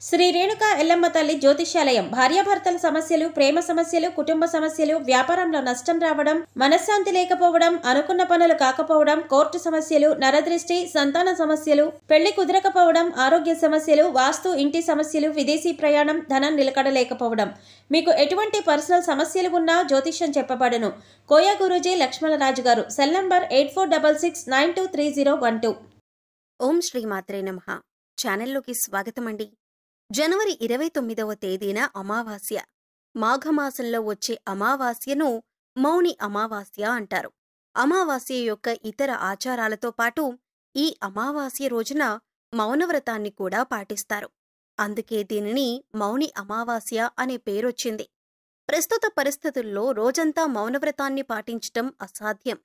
శ్రీ రేణుక ఎల్లమ్మ తల్లి జ్యోతిష్యాలయం. భార్యాభర్తల సమస్యలు, ప్రేమ సమస్యలు, కుటుంబ సమస్యలు, వ్యాపారంలో నష్టం రావడం, మనశ్శాంతి లేకపోవడం, అనుకున్న పనులు కాకపోవడం, కోర్టు సమస్యలు, నరదృష్టి, సంతాన సమస్యలు, పెళ్లి కుదరకపోవడం, ఆరోగ్య సమస్యలు, వాస్తు, ఇంటి సమస్యలు, విదేశీ ప్రయాణం, ధనం నిలకడలేకపోవడం, మీకు ఎటువంటి పర్సనల్ సమస్యలు ఉన్నా జ్యోతిష్యం చెప్పబడును. కోయ గురూజీ లక్ష్మణరాజు గారు. Cell number 8466923012. ఓం శ్రీ మాత్రే నమః. ఛానల్లోకి స్వాగతం అండి. జనవరి 29వ తేదీన అమావాస్య. మాఘమాసంలో వచ్చే అమావాస్యను మౌని అమావాస్య అంటారు. అమావాస్య యొక్క ఇతర ఆచారాలతో పాటు ఈ అమావాస్య రోజున మౌనవ్రతాన్ని కూడా పాటిస్తారు. అందుకే దీనిని మౌని అమావాస్య అనే పేరొచ్చింది. ప్రస్తుత పరిస్థితుల్లో రోజంతా మౌనవ్రతాన్ని పాటించటం అసాధ్యం.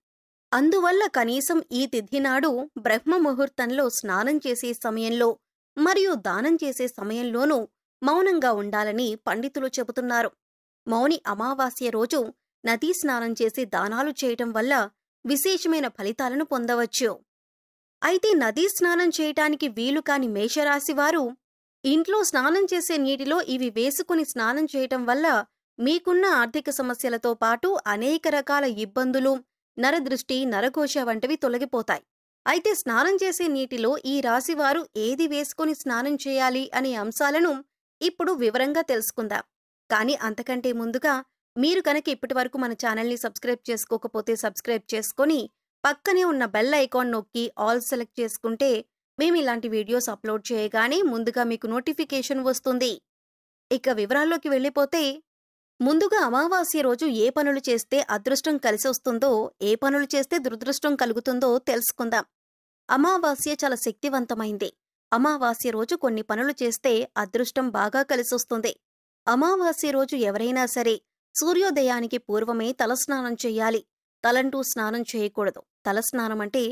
అందువల్ల కనీసం ఈ తిథి నాడు బ్రహ్మ ముహూర్తంలో స్నానం చేసే సమయంలో మరియు దానం చేసే సమయంలోనూ మౌనంగా ఉండాలని పండితులు చెబుతున్నారు. మౌని అమావాస్య రోజు నదీ స్నానం చేసి దానాలు చేయటం వల్ల విశేషమైన ఫలితాలను పొందవచ్చు. అయితే నదీ స్నానం చేయటానికి వీలు కాని మేషరాశివారు ఇంట్లో స్నానం చేసే నీటిలో ఇవి వేసుకుని స్నానం చేయటం వల్ల మీకున్న ఆర్థిక సమస్యలతో పాటు అనేక రకాల ఇబ్బందులు, నరదృష్టి, నరఘోష వంటివి తొలగిపోతాయి. అయితే స్నానం చేసే నీటిలో ఈ రాశివారు ఏది వేసుకుని స్నానం చేయాలి అనే అంశాలను ఇప్పుడు వివరంగా తెలుసుకుందాం. కానీ అంతకంటే ముందుగా మీరు కనుక ఇప్పటివరకు మన ఛానల్ని సబ్స్క్రైబ్ చేసుకోకపోతే సబ్స్క్రైబ్ చేసుకొని పక్కనే ఉన్న బెల్ ఐకాన్ నొక్కి ఆల్ సెలెక్ట్ చేసుకుంటే మేము ఇలాంటి వీడియోస్ అప్లోడ్ చేయగానే ముందుగా మీకు నోటిఫికేషన్ వస్తుంది. ఇక వివరాల్లోకి వెళ్ళిపోతే, ముందుగా అమావాస్య రోజు ఏ పనులు చేస్తే అదృష్టం కలిసొస్తుందో, ఏ పనులు చేస్తే దురదృష్టం కలుగుతుందో తెలుసుకుందాం. అమావాస్య చాలా శక్తివంతమైంది. అమావాస్య రోజు కొన్ని పనులు చేస్తే అదృష్టం బాగా కలిసొస్తుంది. అమావాస్య రోజు ఎవరైనా సరే సూర్యోదయానికి పూర్వమే తలస్నానం చెయ్యాలి. తలంటూ స్నానం చేయకూడదు. తలస్నానం అంటే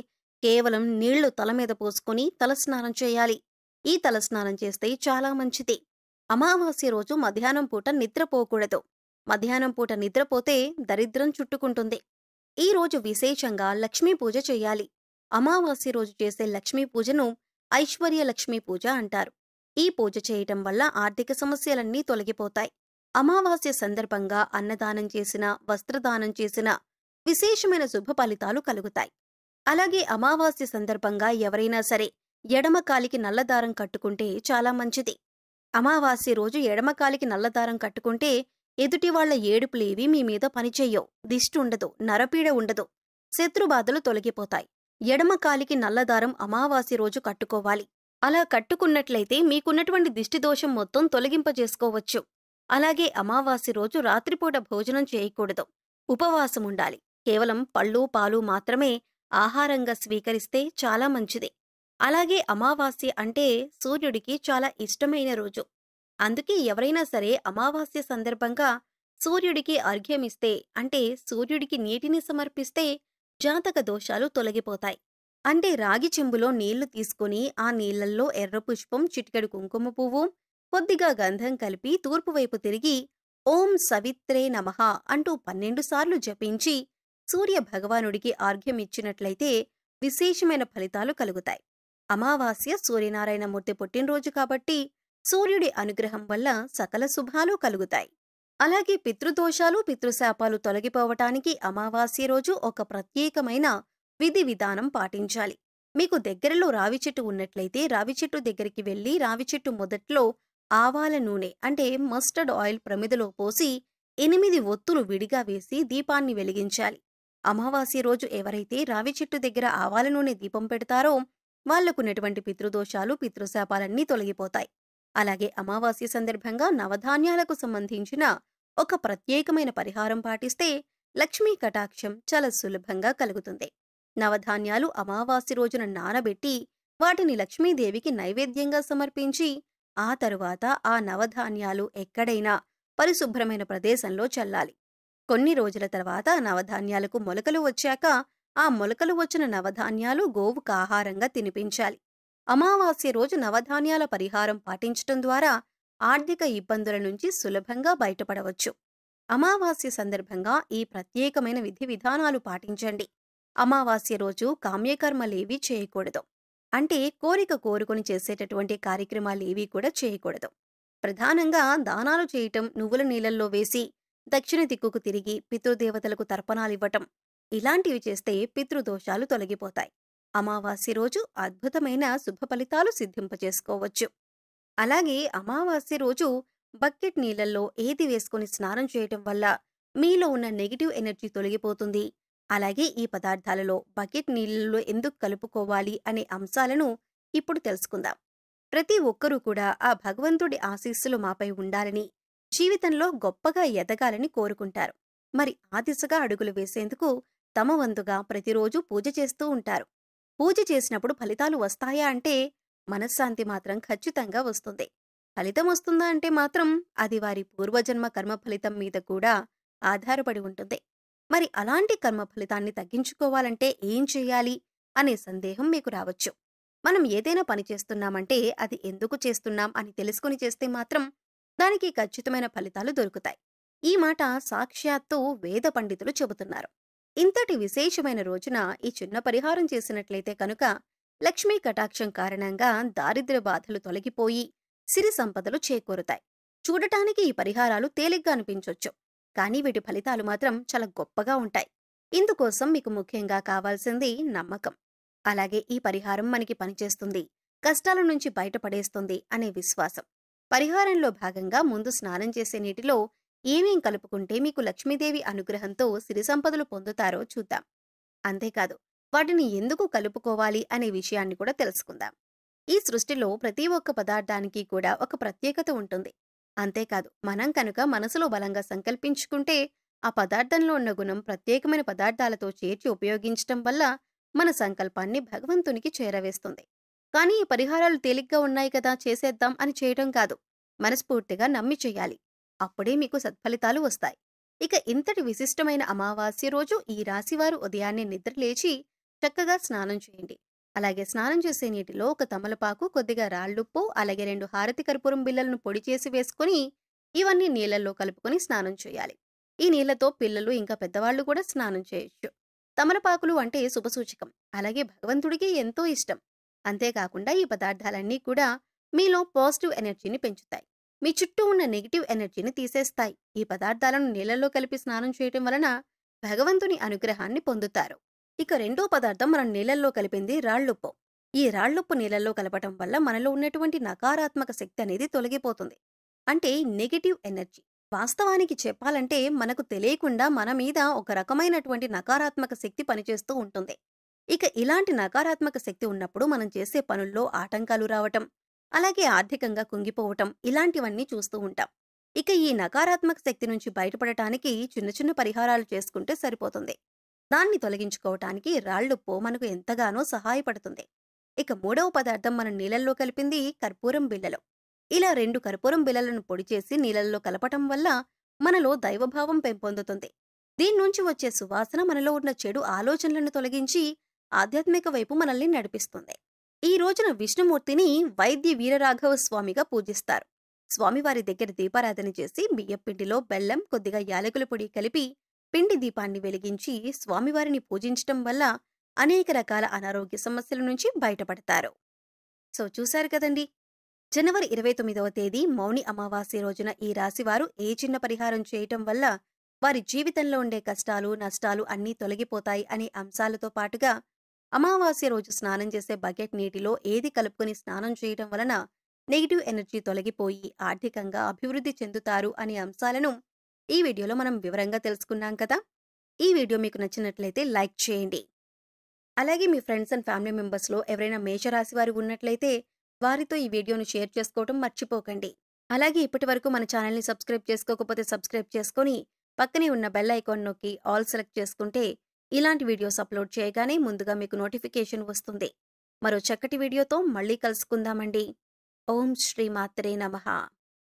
కేవలం నీళ్లు తల మీద పోసుకుని తలస్నానం చేయాలి. ఈ తలస్నానం చేస్తే చాలా మంచిది. అమావాస్య రోజు మధ్యాహ్నం పూట నిద్రపోకూడదు. మధ్యాహ్నం పూట నిద్రపోతే దరిద్రం చుట్టుకుంటుంది. ఈ రోజు విశేషంగా లక్ష్మీ పూజ చెయ్యాలి. అమావాస్య రోజు చేసే లక్ష్మీ పూజను ఐశ్వర్య లక్ష్మీ పూజ అంటారు. ఈ పూజ చేయటం వల్ల ఆర్థిక సమస్యలన్నీ తొలగిపోతాయి. అమావాస్య సందర్భంగా అన్నదానం చేసినా, వస్త్రదానం చేసినా విశేషమైన శుభ ఫలితాలు కలుగుతాయి. అలాగే అమావాస్య సందర్భంగా ఎవరైనా సరే ఎడమ కాలికి నల్లదారం కట్టుకుంటే చాలా మంచిది. అమావాస్య రోజు ఎడమకాలికి నల్లదారం కట్టుకుంటే ఎదుటివాళ్ల ఏడుపులేవి మీ మీద పనిచెయ్యవు. దిష్టి ఉండదు, నరపీడ ఉండదు, శత్రుబాధలు తొలగిపోతాయి. ఎడమకాలికి నల్లదారం అమావాస్య రోజు కట్టుకోవాలి. అలా కట్టుకున్నట్లయితే మీకున్నటువంటి దిష్టిదోషం మొత్తం తొలగింపజేసుకోవచ్చు. అలాగే అమావాస్య రోజు రాత్రిపూట భోజనం చేయకూడదు. ఉపవాసం ఉండాలి. కేవలం పళ్ళు, పాలు మాత్రమే ఆహారంగా స్వీకరిస్తే చాలా మంచిది. అలాగే అమావాస్య అంటే సూర్యుడికి చాలా ఇష్టమైన రోజు. అందుకే ఎవరైనా సరే అమావాస్య సందర్భంగా సూర్యుడికి అర్ఘ్యమిస్తే, అంటే సూర్యుడికి నీటిని సమర్పిస్తే జాతక దోషాలు తొలగిపోతాయి. అంటే రాగి చెంబులో నీళ్లు తీసుకుని ఆ నీళ్లల్లో ఎర్ర పుష్పం, చిటికెడు కుంకుమ పువ్వు, కొద్దిగా గంధం కలిపి తూర్పువైపు తిరిగి ఓం సవిత్రే నమః అంటూ 12 సార్లు జపించి సూర్య భగవానుడికి ఆర్ఘ్యమిచ్చినట్లయితే విశేషమైన ఫలితాలు కలుగుతాయి. అమావాస్య సూర్యనారాయణమూర్తి పుట్టినరోజు కాబట్టి సూర్యుడి అనుగ్రహం వల్ల సకల శుభాలు కలుగుతాయి. అలాగే పితృదోషాలు, పితృశాపాలు తొలగిపోవటానికి అమావాస్య రోజు ఒక ప్రత్యేకమైన విధి విధానం పాటించాలి. మీకు దగ్గరలో రావి చెట్టు ఉన్నట్లయితే రావి చెట్టు దగ్గరికి వెళ్లి రావి చెట్టు మొదట్లో ఆవాల నూనె అంటే మస్టర్డ్ ఆయిల్ ప్రమిదలో పోసి 8 ఒత్తులు విడిగా వేసి దీపాన్ని వెలిగించాలి. అమావాస్య రోజు ఎవరైతే రావి చెట్టు దగ్గర ఆవాల నూనె దీపం పెడతారో వాళ్లకున్నటువంటి పితృదోషాలు, పితృశాపాలన్నీ తొలగిపోతాయి. అలాగే అమావాస్య సందర్భంగా నవధాన్యాలకు సంబంధించిన ఒక ప్రత్యేకమైన పరిహారం పాటిస్తే లక్ష్మీ కటాక్షం చాలా సులభంగా కలుగుతుంది. నవధాన్యాలు అమావాస్య రోజున నానబెట్టి వాటిని లక్ష్మీదేవికి నైవేద్యంగా సమర్పించి ఆ తరువాత ఆ నవధాన్యాలు ఎక్కడైనా పరిశుభ్రమైన ప్రదేశంలో చల్లాలి. కొన్ని రోజుల తర్వాత నవధాన్యాలకు మొలకలు వచ్చాక ఆ మొలకలు వచ్చిన నవధాన్యాలు గోవుకు ఆహారంగా తినిపించాలి. అమావాస్య రోజు నవధాన్యాల పరిహారం పాటించటం ద్వారా ఆర్థిక ఇబ్బందుల నుంచి సులభంగా బయటపడవచ్చు. అమావాస్య సందర్భంగా ఈ ప్రత్యేకమైన విధి విధానాలు పాటించండి. అమావాస్య రోజు కామ్యకర్మలేవీ చేయకూడదు. అంటే కోరిక కోరుకొని చేసేటటువంటి కార్యక్రమాలేవీ కూడా చేయకూడదు. ప్రధానంగా దానాలు చేయటం, నువ్వుల నీళ్ళల్లో వేసి దక్షిణ దిక్కుకు తిరిగి పితృదేవతలకు తర్పణాలివ్వటం, ఇలాంటివి చేస్తే పితృదోషాలు తొలగిపోతాయి. అమావాస్య రోజు అద్భుతమైన శుభ ఫలితాలు సిద్ధింపచేసుకోవచ్చు. అలాగే అమావాస్య రోజు బకెట్ నీళ్ళల్లో ఏది వేసుకొని స్నానం చేయటం వల్ల మీలో ఉన్న నెగిటివ్ ఎనర్జీ తొలగిపోతుంది. అలాగే ఈ పదార్థాలలో బకెట్ నీళ్ళలో ఎందుకు కలుపుకోవాలి అనే అంశాలను ఇప్పుడు తెలుసుకుందాం. ప్రతి ఒక్కరూ కూడా ఆ భగవంతుడి ఆశీస్సులు మాపై ఉండాలని, జీవితంలో గొప్పగా ఎదగాలని కోరుకుంటారు. మరి ఆ దిశగా అడుగులు వేసేందుకు తమ వంతుగా ప్రతిరోజు పూజ చేస్తూ ఉంటారు. పూజ చేసినప్పుడు ఫలితాలు వస్తాయా అంటే మనశ్శాంతి మాత్రం ఖచ్చితంగా వస్తుంది. ఫలితం వస్తుందా అంటే మాత్రం అది వారి పూర్వజన్మ కర్మ ఫలితం మీద కూడా ఆధారపడి ఉంటుంది. మరి అలాంటి కర్మ ఫలితాన్ని తగ్గించుకోవాలంటే ఏం చెయ్యాలి అనే సందేహం మీకు రావచ్చు. మనం ఏదైనా పని చేస్తున్నామంటే అది ఎందుకు చేస్తున్నాం అని తెలుసుకుని చేస్తే మాత్రం దానికి ఖచ్చితమైన ఫలితాలు దొరుకుతాయి. ఈ మాట సాక్షాత్తు వేద పండితులు చెబుతున్నారు. ఇంతటి విశేషమైన రోజున ఈ చిన్న పరిహారం చేసినట్లయితే కనుక లక్ష్మీ కటాక్షం కారణంగా దారిద్ర్య బాధలు తొలగిపోయి సిరి సంపదలు చేకూరుతాయి. చూడటానికి ఈ పరిహారాలు తేలిగ్గా అనిపించొచ్చు, కానీ వీటి ఫలితాలు మాత్రం చాలా గొప్పగా ఉంటాయి. ఇందుకోసం మీకు ముఖ్యంగా కావాల్సింది నమ్మకం. అలాగే ఈ పరిహారం మనకి పనిచేస్తుంది, కష్టాల నుంచి బయటపడేస్తుంది అనే విశ్వాసం. పరిహారంలో భాగంగా ముందు స్నానం చేసే నీటిలో ఏమేం కలుపుకుంటే మీకు లక్ష్మీదేవి అనుగ్రహంతో సిరి సంపదలు పొందుతారో చూద్దాం. అంతేకాదు వాటిని ఎందుకు కలుపుకోవాలి అనే విషయాన్ని కూడా తెలుసుకుందాం. ఈ సృష్టిలో ప్రతి ఒక్క పదార్థానికి కూడా ఒక ప్రత్యేకత ఉంటుంది. అంతేకాదు మనం కనుక మనసులో బలంగా సంకల్పించుకుంటే ఆ పదార్థంలో ఉన్న గుణం ప్రత్యేకమైన పదార్థాలతో చేర్చి ఉపయోగించటం వల్ల మన సంకల్పాన్ని భగవంతునికి చేరవేస్తుంది. కానీ ఈ పరిహారాలు తేలిగ్గా ఉన్నాయి కదా చేసేద్దాం అని చేయటం కాదు, మనస్ఫూర్తిగా నమ్మి చెయ్యాలి. అప్పుడే మీకు సత్ఫలితాలు వస్తాయి. ఇక ఇంతటి విశిష్టమైన అమావాస్య రోజు ఈ రాశివారు ఉదయాన్నే నిద్రలేచి చక్కగా స్నానం చేయండి. అలాగే స్నానం చేసే నీటిలో ఒక తమలపాకు, కొద్దిగా రాళ్లుప్పు, అలాగే 2 హారతి కర్పూరం బిళ్ళలను పొడి చేసి వేసుకుని ఇవన్నీ నీళ్లలో కలుపుకొని స్నానం చేయాలి. ఈ నీళ్లతో పిల్లలు ఇంకా పెద్దవాళ్లు కూడా స్నానం చేయొచ్చు. తమలపాకులు అంటే శుభసూచకం, అలాగే భగవంతుడికి ఎంతో ఇష్టం. అంతేకాకుండా ఈ పదార్థాలన్నీ కూడా మీలో పాజిటివ్ ఎనర్జీని పెంచుతాయి, మీ చుట్టూ ఉన్న నెగిటివ్ ఎనర్జీని తీసేస్తాయి. ఈ పదార్థాలను నీళ్లలో కలిపి స్నానం చేయటం వలన భగవంతుని అనుగ్రహాన్ని పొందుతారు. ఇక రెండో పదార్థం మనం నీళ్లలో కలిపింది రాళ్లుప్పు. ఈ రాళ్లుప్పు నీళ్లలో కలపటం వల్ల మనలో ఉన్నటువంటి నకారాత్మక శక్తి అనేది తొలగిపోతుంది, అంటే నెగిటివ్ ఎనర్జీ. వాస్తవానికి చెప్పాలంటే మనకు తెలియకుండా మన మీద ఒక రకమైనటువంటి నకారాత్మక శక్తి పనిచేస్తూ ఉంటుంది. ఇక ఇలాంటి నకారాత్మక శక్తి ఉన్నప్పుడు మనం చేసే పనుల్లో ఆటంకాలు రావటం, అలాగే ఆర్థికంగా కుంగిపోవటం, ఇలాంటివన్నీ చూస్తూ ఉంటాం. ఇక ఈ నకారాత్మక శక్తి నుంచి బయటపడటానికి చిన్న చిన్న పరిహారాలు చేసుకుంటే సరిపోతుంది. దాన్ని తొలగించుకోవటానికి రాళ్లుప్పు మనకు ఎంతగానో సహాయపడుతుంది. ఇక మూడవ పదార్థం మనం నీళ్లలో కలిపింది కర్పూరం బిళ్ళలు. ఇలా 2 కర్పూరం బిళ్ళలను పొడి చేసి నీళ్లలో కలపటం వల్ల మనలో దైవభావం పెంపొందుతుంది. దీని నుంచి వచ్చే సువాసన మనలో ఉన్న చెడు ఆలోచనలను తొలగించి ఆధ్యాత్మిక వైపు మనల్ని నడిపిస్తుంది. ఈ రోజున విష్ణుమూర్తిని వైద్య వీరరాఘవ స్వామిగా పూజిస్తారు. స్వామివారి దగ్గర దీపారాధన చేసి బియ్యపిండిలో బెల్లం, కొద్దిగా యాలకుల పొడి కలిపి పిండి దీపాన్ని వెలిగించి స్వామివారిని పూజించటం వల్ల అనేక రకాల అనారోగ్య సమస్యల నుంచి బయటపడతారు. సో చూశారు కదండి, జనవరి 29వ తేదీ మౌని అమావాస్య రోజున ఈ రాశివారు ఏ చిన్న పరిహారం చేయటం వల్ల వారి జీవితంలో ఉండే కష్టాలు, నష్టాలు అన్నీ తొలగిపోతాయి అనే అంశాలతో పాటుగా అమావాస్య రోజు స్నానం చేసే బకెట్ నీటిలో ఏది కలుపుకొని స్నానం చేయటం వలన నెగిటివ్ ఎనర్జీ తొలగిపోయి ఆర్థికంగా అభివృద్ధి చెందుతారు అనే అంశాలను ఈ వీడియోలో మనం వివరంగా తెలుసుకున్నాం కదా. ఈ వీడియో మీకు నచ్చినట్లయితే లైక్ చేయండి. అలాగే మీ ఫ్రెండ్స్ అండ్ ఫ్యామిలీ మెంబర్స్లో ఎవరైనా మేషరాశి వారు ఉన్నట్లయితే వారితో ఈ వీడియోను షేర్ చేసుకోవటం మర్చిపోకండి. అలాగే ఇప్పటి వరకు మన ఛానల్ని సబ్స్క్రైబ్ చేసుకోకపోతే సబ్స్క్రైబ్ చేసుకొని పక్కనే ఉన్న బెల్ ఐకాన్ నొక్కి ఆల్ సెలెక్ట్ చేసుకుంటే ఇలాంటి వీడియోస్ అప్లోడ్ చేయగానే ముందుగా మీకు నోటిఫికేషన్ వస్తుంది. మరో చక్కటి వీడియోతో మళ్ళీ కలుసుకుందామండి. ఓం శ్రీ మాత్రే నమః.